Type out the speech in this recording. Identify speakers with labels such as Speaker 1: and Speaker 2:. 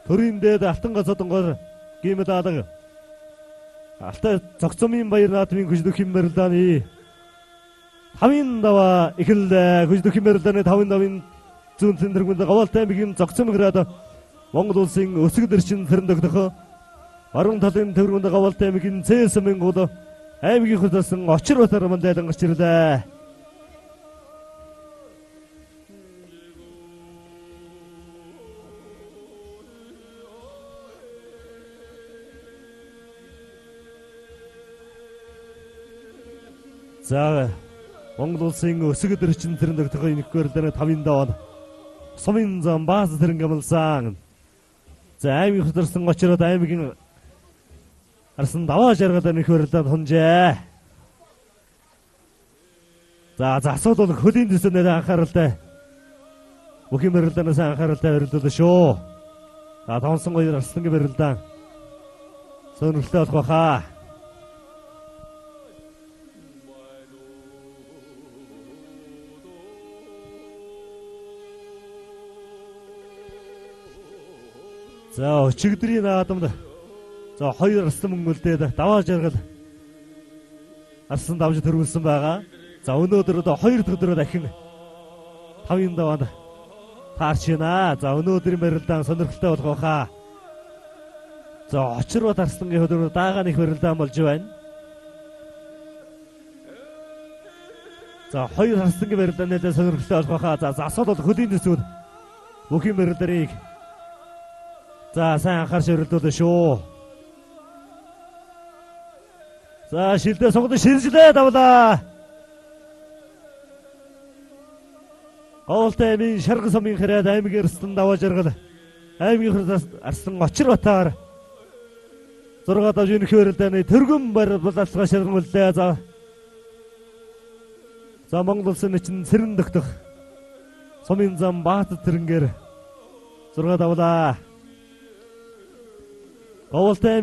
Speaker 1: төрийн дээд алтан газотонгоор гимэдаадаг алтай цогцомын баяр наадмын хүчдөх хэммэрлдааны тавын даваа эхэллээ. Хүчдөх хэммэрлдааны тавын давын зүүн цэнтрэгмэнд Говьалтай аймгийн цогцом град Монгол улсын өсгөл эрчин цэрэндэгдэх баруун талын төвөргөнд Говьалтай аймгийн цэсмэн гол аймгийн хөтөлсөн очир батар мандайдан гарч ирлээ. За Монгол улсын өсгөл эрчин цэрэндэгдэх нэгдүгээр тавын даваа сумын зам бааз тэрнгэмэлсэн. За аймгийн хөтөлсөн очирод аймгийн арсан даваа жаргал нөхөрлөд хонжээ. За асууд бол хөлийн төсөөнөө анхааралтай. Бүхэн барилдаанаас анхааралтай барилдуулаа шүү. За тонсон гоёр арслангийн барилдаан. Сонирхолтой болох байхаа. За өчигдрийн наадамд за хоёр арслан мөнгөлдөөд даваа жаргал арслан давж төрүүлсэн байгаа. За өнөөдөр одоо хоёр дахь өдрөө дахин тавын даваанд таарч байна. За өнөөдрийн барилдаан сонирхолтой болох байхаа. За очир бат арслангийн хөдөлгөөн даагааны их барилдаан болж байна. За хоёр арслангийн барилдаантай сонирхолтой болох байхаа. За асууд бол хөлийн төсвөл бүхэн барилдарыг за сайн анхаарч өрөлдүүлээ шүү. За шилдээ сонгод ширжлээ давлаа. Говьалтай аймгийн Шарган сумын хэрэг аймгийн арслан даваа жаргал аймгийн арслан очир батаар 6 давж өнөх барилдааны төргөн барилдалгаа ширгэнүүллээ. За Монгол улсын эчин цэрэндэгдэх сумын зам Баат тэрэнгээр 6 давлаа. Говьалтай